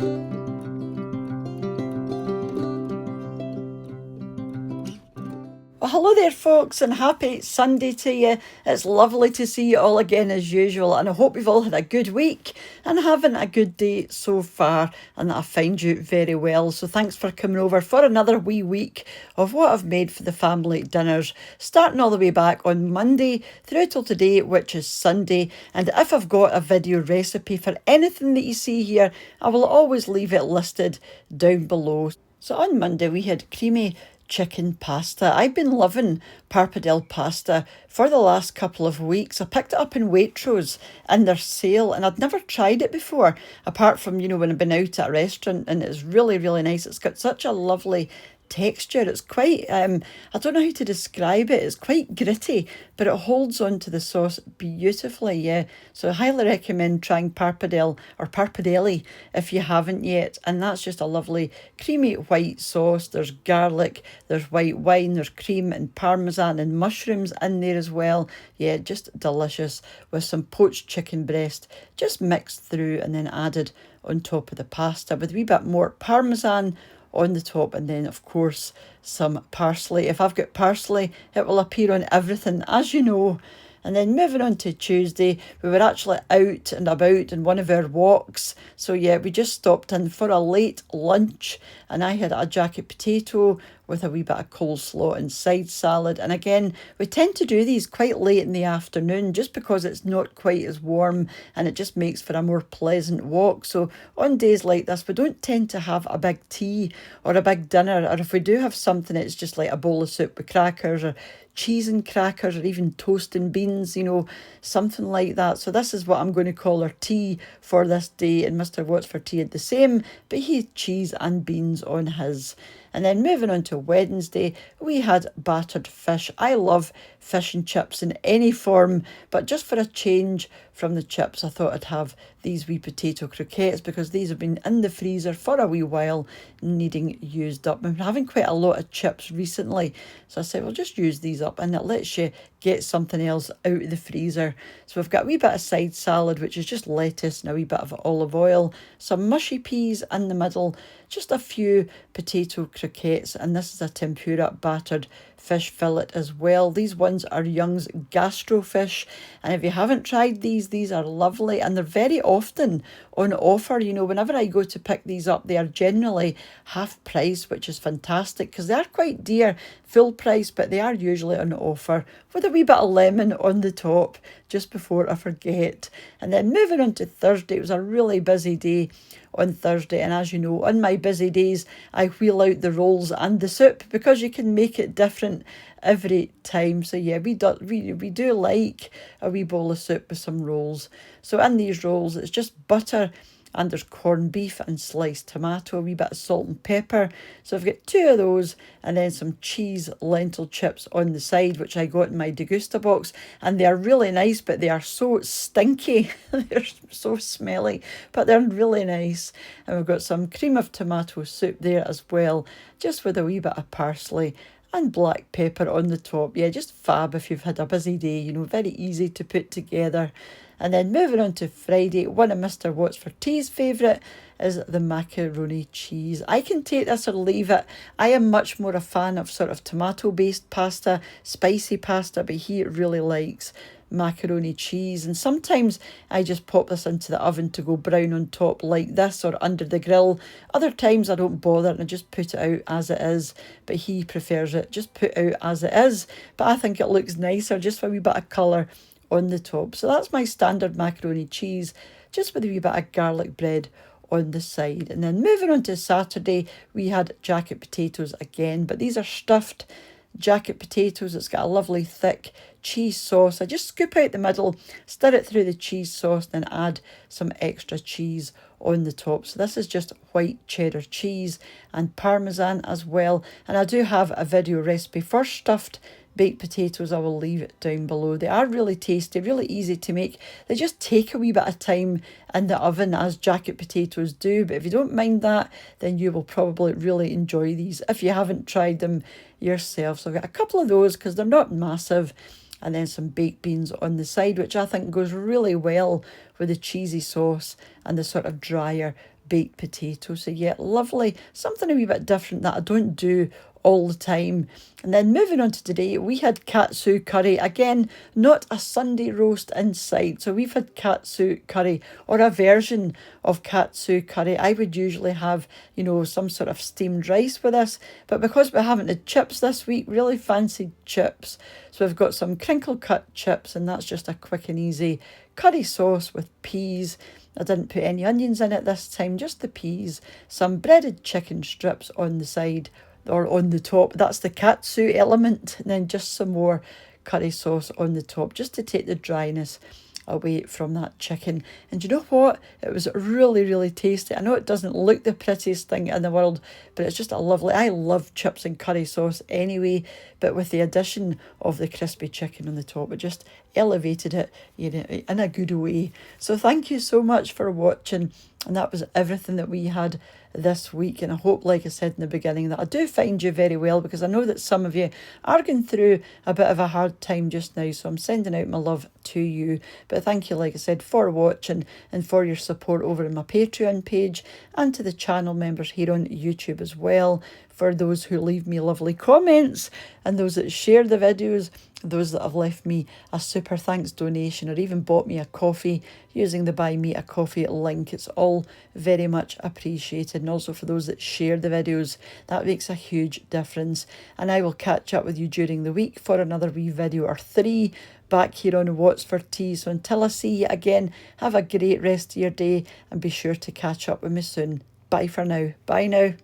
Well, hello there, folks, and happy Sunday to you. It's lovely to see you all again as usual, and I hope you've all had a good week and having a good day so far, and that I find you very well. So, thanks for coming over for another wee week of what I've made for the family dinners, starting all the way back on Monday through till today, which is Sunday. And if I've got a video recipe for anything that you see here, I will always leave it listed down below. So, on Monday, we had creamy chicken pasta. I've been loving pappardelle pasta for the last couple of weeks. I picked it up in Waitrose in their sale, and I'd never tried it before, apart from, when I've been out at a restaurant, and it's really, really nice. It's got such a lovely texture. It's quite, I don't know how to describe it. It's quite gritty, but it holds on to the sauce beautifully, yeah. So I highly recommend trying pappardelle or parpadelli if you haven't yet. And that's just a lovely creamy white sauce. There's garlic, there's white wine, there's cream and parmesan and mushrooms in there as well. Yeah, just delicious, with some poached chicken breast just mixed through and then added on top of the pasta with a wee bit more parmesan on the top, and then of course some parsley. If I've got parsley, it will appear on everything, as you know. And then moving on to Tuesday, we were actually out and about in one of our walks. So yeah, we just stopped in for a late lunch, and I had a jacket potato with a wee bit of coleslaw and side salad. And again, we tend to do these quite late in the afternoon just because it's not quite as warm, and it just makes for a more pleasant walk. So on days like this, we don't tend to have a big tea or a big dinner, or if we do have something, it's just like a bowl of soup with crackers or cheese and crackers, or even toast and beans, something like that. So this is what I'm going to call our tea for this day. And Mr. Watts for Tea had the same, but he had cheese and beans on his. And then moving on to Wednesday, we had battered fish. I love fish and chips in any form, but just for a change from the chips, I thought I'd have these wee potato croquettes, because these have been in the freezer for a wee while, needing used up. I've been having quite a lot of chips recently, so I said, well, just use these up, and it lets you get something else out of the freezer. So we've got a wee bit of side salad, which is just lettuce and a wee bit of olive oil, some mushy peas in the middle, just a few potato croquettes, and this is a tempura battered fish fillet as well. These ones are Young's Gastro Fish, and if you haven't tried these are lovely, and they're very often on offer. Whenever I go to pick these up, they are generally half price, which is fantastic, because they are quite dear full price, but they are usually on offer with a wee bit of lemon on the top, just before I forget. And then moving on to Thursday, it was a really busy day on Thursday, and as you know, on my busy days, I wheel out the rolls and the soup, because you can make it different every time. So yeah, we do like a wee bowl of soup with some rolls. So in these rolls, it's just butter, and there's corned beef and sliced tomato, a wee bit of salt and pepper. So I've got two of those, and then some cheese lentil chips on the side, which I got in my degusta box, and they are really nice, but they are so stinky. They're so smelly, but they're really nice. And we've got some cream of tomato soup there as well, just with a wee bit of parsley and black pepper on the top. Yeah, just fab if you've had a busy day, very easy to put together. And then moving on to Friday, one of Mr. Watts for Tea's favourite is the macaroni cheese. I can take this or leave it. I am much more a fan of sort of tomato-based pasta, spicy pasta, but he really likes macaroni cheese. And sometimes I just pop this into the oven to go brown on top like this, or under the grill. Other times I don't bother and I just put it out as it is, but he prefers it just put out as it is. But I think it looks nicer just for a wee bit of colour on the top. So that's my standard macaroni cheese, just with a wee bit of garlic bread on the side. And then moving on to Saturday, we had jacket potatoes again, but these are stuffed jacket potatoes. It's got a lovely thick cheese sauce. I just scoop out the middle, stir it through the cheese sauce, then add some extra cheese on the top. So this is just white cheddar cheese and parmesan as well. And I do have a video recipe for stuffed baked potatoes. I will leave it down below. They are really tasty, really easy to make. They just take a wee bit of time in the oven, as jacket potatoes do, but if you don't mind that, then you will probably really enjoy these if you haven't tried them yourself. So I've got a couple of those because they're not massive, and then some baked beans on the side, which I think goes really well with the cheesy sauce and the sort of drier baked potato. So yeah, lovely. Something a wee bit different that I don't do all the time. And then moving on to today, we had katsu curry. Again, not a Sunday roast inside. So we've had katsu curry, or a version of katsu curry. I would usually have, you know, some sort of steamed rice with this. But because we haven't had chips this week, really fancied chips. So we've got some crinkle cut chips, and that's just a quick and easy curry sauce with peas. I didn't put any onions in it this time, just the peas. Some breaded chicken strips on the side, or on the top. That's the katsu element. And then just some more curry sauce on the top, just to take the dryness away from that chicken. And you know what? It was really, really tasty. I know it doesn't look the prettiest thing in the world, but it's just a lovely, I love chips and curry sauce anyway, but with the addition of the crispy chicken on the top, it just elevated it, you know, in a good way. So thank you so much for watching. And that was everything that we had this week. And I hope, like I said in the beginning, that I do find you very well, because I know that some of you are going through a bit of a hard time just now. So I'm sending out my love to you. But thank you, like I said, for watching and for your support over on my Patreon page, and to the channel members here on YouTube as well, for those who leave me lovely comments, and those that share the videos, those that have left me a super thanks donation, or even bought me a coffee using the Buy Me a Coffee link. It's all very much appreciated. And also for those that share the videos, that makes a huge difference. And I will catch up with you during the week for another wee video or 3 back here on What's for Tea. So until I see you again, have a great rest of your day, and be sure to catch up with me soon. Bye for now. Bye now.